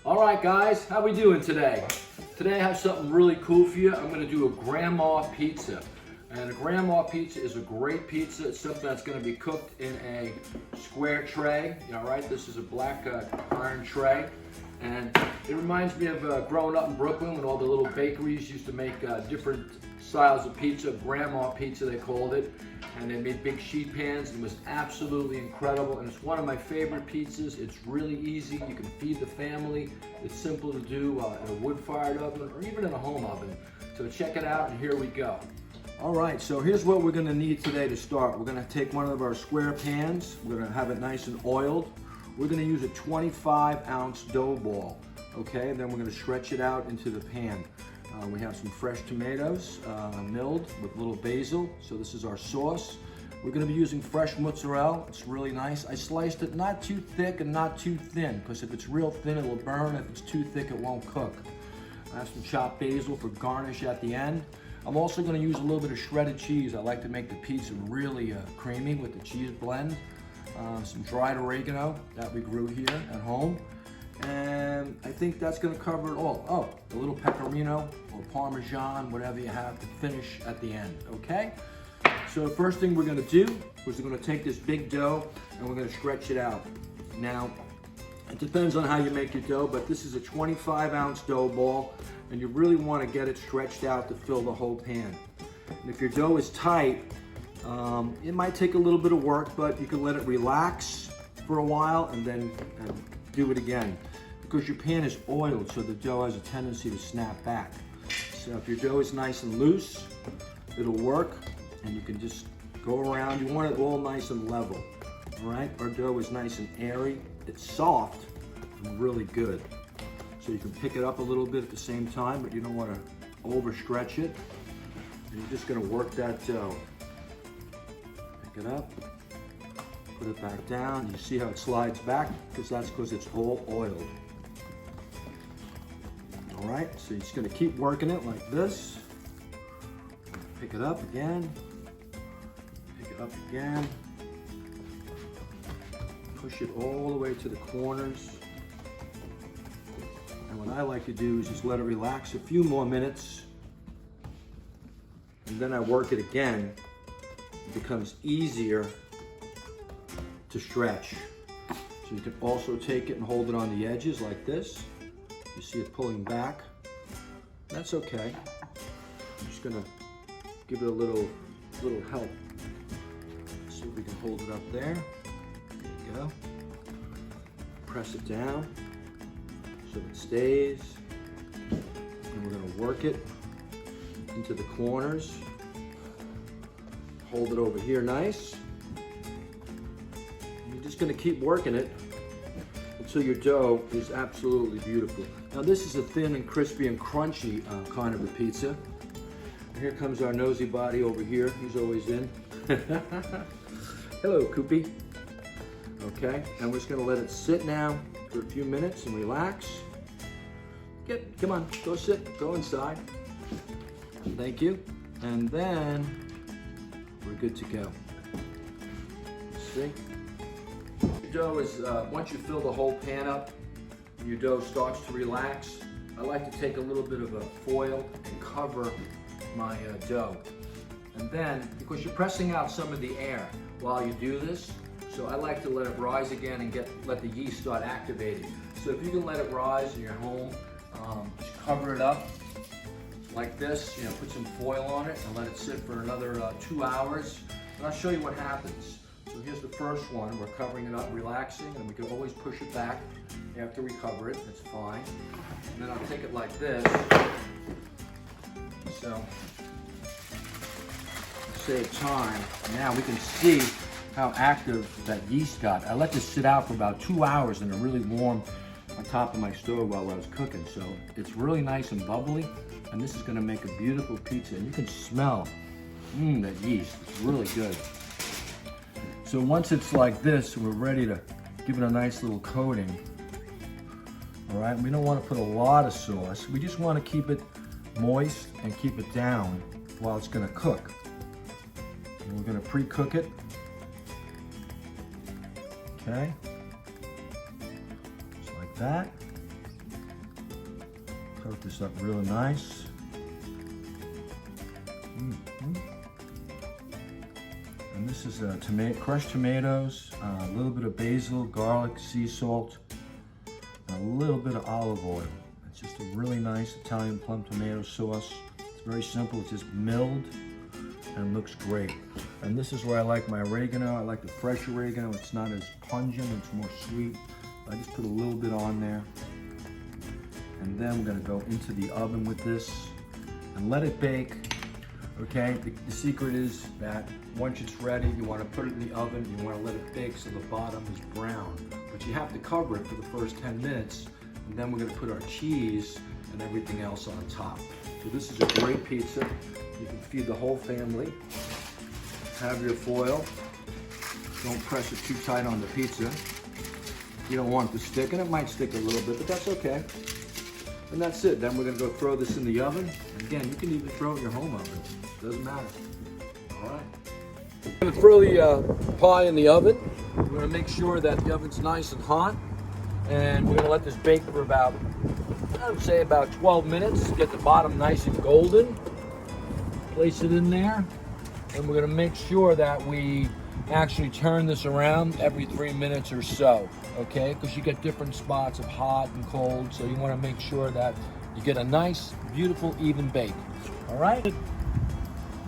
All right, guys, how we doing today? Today I have something really cool for you. I'm gonna do a grandma pizza. And a grandma pizza is a great pizza. It's something that's gonna be cooked in a square tray. All right, this is a black iron tray. And it reminds me of growing up in Brooklyn when all the little bakeries used to make different styles of pizza. Grandma pizza, they called it. And they made big sheet pans. It was absolutely incredible, and it's one of my favorite pizzas. It's really easy. You can feed the family. It's simple to do in a wood-fired oven or even in a home oven. So check it out, and here we go. All right, so here's what we're gonna need today to start. We're gonna take one of our square pans. We're gonna have it nice and oiled. We're gonna use a 25-ounce dough ball, okay? Then we're gonna stretch it out into the pan. We have some fresh tomatoes, milled with a little basil. So this is our sauce. We're gonna be using fresh mozzarella. It's really nice. I sliced it not too thick and not too thin, because if it's real thin, it will burn. If it's too thick, it won't cook. I have some chopped basil for garnish at the end. I'm also gonna use a little bit of shredded cheese. I like to make the pizza really creamy with the cheese blend. Some dried oregano that we grew here at home. And I think that's gonna cover it all. Oh, a little pecorino or Parmesan, whatever you have to finish at the end, okay? So the first thing we're gonna do is we're gonna take this big dough and we're gonna stretch it out. Now, it depends on how you make your dough, but this is a 25-ounce dough ball, and you really wanna get it stretched out to fill the whole pan. And if your dough is tight, it might take a little bit of work, but you can let it relax for a while and then do it again, because your pan is oiled, so the dough has a tendency to snap back. So if your dough is nice and loose, it'll work, and you can just go around. You want it all nice and level, all right? Our dough is nice and airy. It's soft and really good. So you can pick it up a little bit at the same time, but you don't want to overstretch it. And you're just gonna work that dough. Pick it up. Put it back down. You see how it slides back? Because it's all oiled. All right, so you're just gonna keep working it like this. Pick it up again. Pick it up again. Push it all the way to the corners. And what I like to do is just let it relax a few more minutes. And then I work it again. It becomes easier to stretch. So you can also take it and hold it on the edges like this. You see it pulling back. That's okay. I'm just gonna give it a little help. See if we can hold it up there. There you go. Press it down so it stays. And we're gonna work it into the corners. Hold it over here nice. Just gonna keep working it until your dough is absolutely beautiful. Now this is a thin and crispy and crunchy kind of a pizza. And here comes our nosy body over here. He's always in. Hello, Koopy. Okay, and we're just gonna let it sit now for a few minutes and relax. Come on, go sit, go inside. Thank you. And then we're good to go. See? Dough is, once you fill the whole pan up, your dough starts to relax. I like to take a little bit of a foil and cover my dough. And then, because you're pressing out some of the air while you do this, so I like to let it rise again and let the yeast start activating. So if you can let it rise in your home, just cover it up like this, put some foil on it and let it sit for another 2 hours. And I'll show you what happens. So here's the first one. We're covering it up, relaxing, and we can always push it back after we cover it. It's fine. And then I'll take it like this. So, save time. Now we can see how active that yeast got. I let this sit out for about 2 hours in a really warm on top of my stove while I was cooking. So it's really nice and bubbly, and this is gonna make a beautiful pizza. And you can smell that yeast. It's really good. So once it's like this, we're ready to give it a nice little coating. All right, we don't want to put a lot of sauce. We just want to keep it moist and keep it down while it's going to cook. And we're going to pre-cook it. Okay, just like that. Coat this up really nice. And this is crushed tomatoes, a little bit of basil, garlic, sea salt, and a little bit of olive oil. It's just a really nice Italian plum tomato sauce. It's very simple, it's just milled and looks great. And this is where I like my oregano. I like the fresh oregano. It's not as pungent, it's more sweet. I just put a little bit on there. And then we're gonna go into the oven with this and let it bake. Okay, the secret is that once it's ready, you want to put it in the oven, you want to let it bake so the bottom is brown. But you have to cover it for the first 10 minutes, and then we're going to put our cheese and everything else on top. So this is a great pizza. You can feed the whole family. Have your foil. Don't press it too tight on the pizza. You don't want it to stick, and it might stick a little bit, but that's okay. And that's it. Then we're going to go throw this in the oven. Again, you can even throw it in your home oven. Doesn't matter. All right. I'm going to throw the pie in the oven. We're going to make sure that the oven's nice and hot. And we're going to let this bake for about, I would say about 12 minutes. Get the bottom nice and golden. Place it in there. And we're going to make sure that we actually turn this around every 3 minutes or so. Okay? Because you get different spots of hot and cold. So you want to make sure that you get a nice, beautiful, even bake. All right?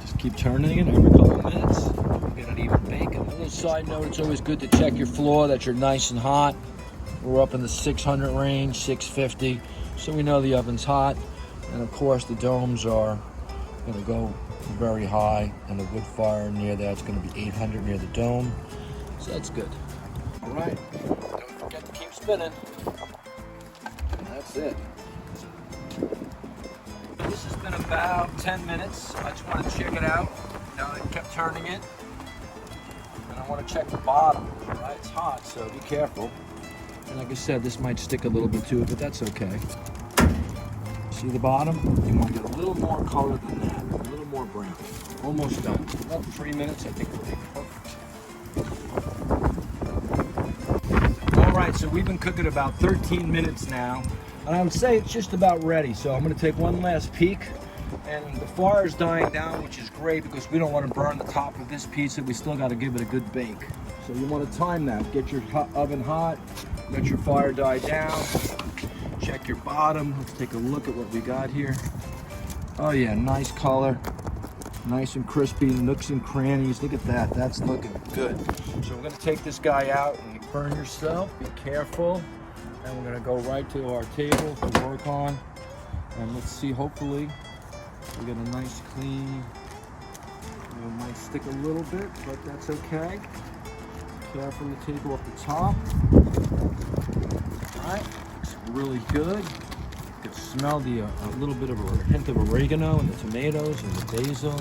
Just keep turning it every couple of minutes. Get an even bake. And a little side note, it's always good to check your floor that you're nice and hot. We're up in the 600 range, 650. So we know the oven's hot. And of course, the domes are going to go very high. And the wood fire near that's going to be 800 near the dome. So that's good. All right. Don't forget to keep spinning. And that's it. This has been about 10 minutes. I just want to check it out. Now I kept turning it. And I want to check the bottom. All right, it's hot, so be careful. And like I said, this might stick a little bit to it, but that's okay. See the bottom? You want to get a little more color than that. A little more brown. Almost done. About 3 minutes, I think will be perfect. All right, so we've been cooking about 13 minutes now. And I would say it's just about ready. So I'm going to take one last peek. And the fire is dying down, which is great because we don't want to burn the top of this pizza. We still got to give it a good bake. So you want to time that. Get your oven hot. Let your fire die down. Check your bottom. Let's take a look at what we got here. Oh yeah, nice color. Nice and crispy, nooks and crannies. Look at that. That's looking good. So we're going to take this guy out and you burn yourself. Be careful. And we're going to go right to our table to work on. And let's see, hopefully, we get a nice clean, it might stick a little bit, but that's okay. Carefully take off the top. All right, looks really good. You can smell the a little bit of a hint of oregano and the tomatoes and the basil.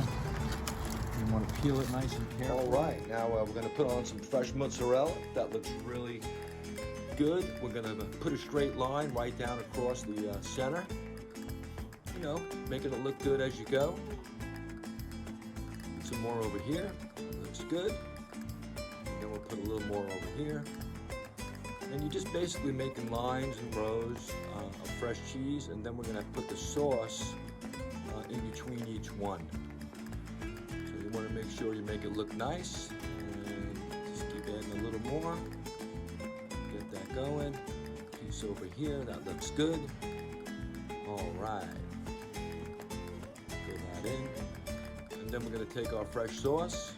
You want to peel it nice and careful. All right, now we're going to put on some fresh mozzarella. That looks really good. We're going to put a straight line right down across the center. You know, making it look good as you go. Put some more over here. Looks good. And then we'll put a little more over here. And you're just basically making lines and rows of fresh cheese, and then we're going to put the sauce in between each one. So you want to make sure you make it look nice, and just keep adding a little more. Get that going. Piece over here, that looks good. All right. Put that in, and then we're going to take our fresh sauce.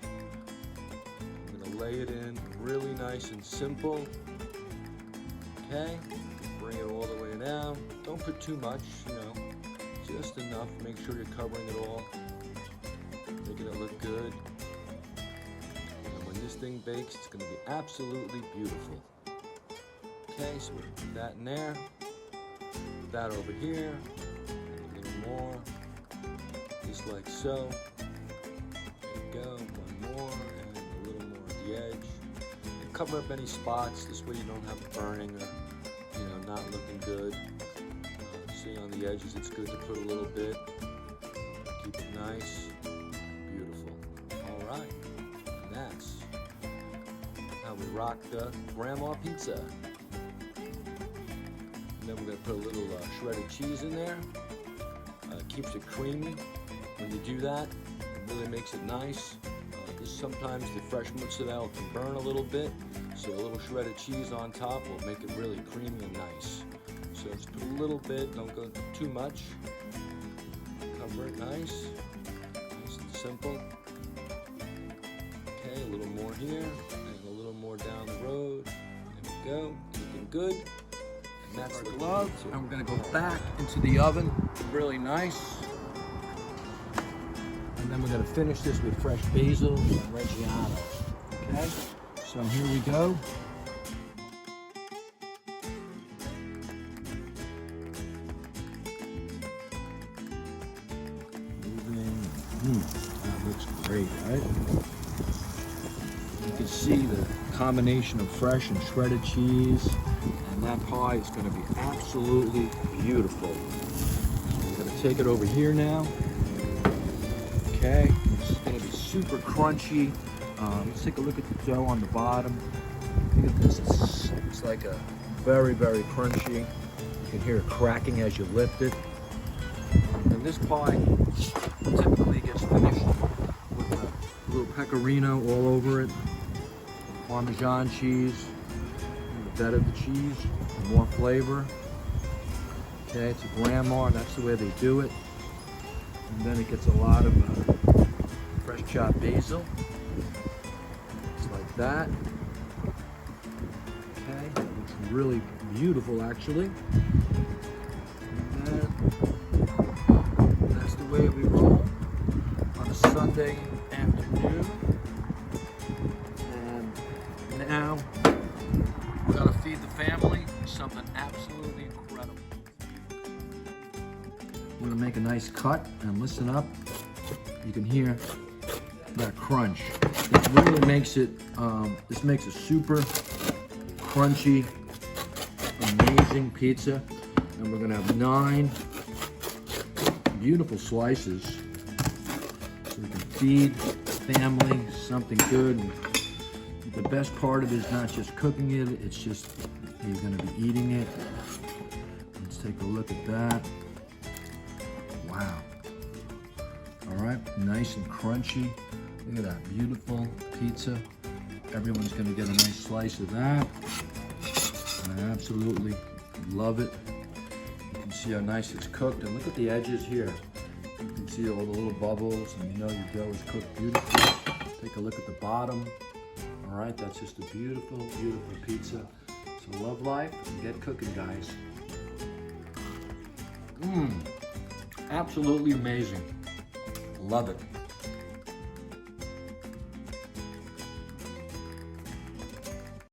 I'm going to lay it in really nice and simple. Okay, bring it all the way down. Don't put too much, you know, just enough. Make sure you're covering it all, making it look good. And when this thing bakes, it's going to be absolutely beautiful. Okay, so we put that in there, put that over here, a little more, just like so. There you go, one more, and a little more at the edge. And cover up any spots, this way you don't have it burning or, you know, not looking good. See on the edges, it's good to put a little bit. Keep it nice, beautiful. All right, and that's how we rock the grandma pizza. then we're gonna put a little shredded cheese in there. Keeps it creamy when you do that. It really makes it nice. Sometimes the fresh mozzarella can burn a little bit, so a little shredded cheese on top will make it really creamy and nice. So just put a little bit, don't go too much. Cover it nice and simple. Okay, a little more here, and a little more down the road. There we go, looking good. And that's the gloves, and we're gonna go back into the oven, really nice. And then we're gonna finish this with fresh basil and Reggiano. Okay, so here we go. That looks great, right? You can see the combination of fresh and shredded cheese, and that pie is going to be absolutely beautiful. So we're going to take it over here now. Okay, this is going to be super crunchy. Let's take a look at the dough on the bottom. Look at this, it's like a very, very crunchy. You can hear it cracking as you lift it. And this pie typically gets finished with a little pecorino all over it, Parmesan cheese, and the better the cheese, the more flavor. Okay, it's a grandma, and that's the way they do it. And then it gets a lot of fresh chopped basil. It's like that. Okay, it looks really beautiful actually. And then that's the way we roll on a Sunday afternoon. And now we're gonna feed the family something absolutely incredible. We're gonna make a nice cut, and listen up. You can hear that crunch. It really makes it, this makes a super crunchy, amazing pizza. And we're gonna have 9 beautiful slices, so we can feed the family something good. And the best part of it is not just cooking it, it's just you're gonna be eating it. Let's take a look at that. Wow. All right, nice and crunchy. Look at that beautiful pizza. Everyone's gonna get a nice slice of that. I absolutely love it. You can see how nice it's cooked, and look at the edges here. You can see all the little bubbles, and you know your dough is cooked beautifully. Take a look at the bottom. All right, that's just a beautiful, beautiful pizza. So love life and get cooking, guys. Absolutely amazing. Love it.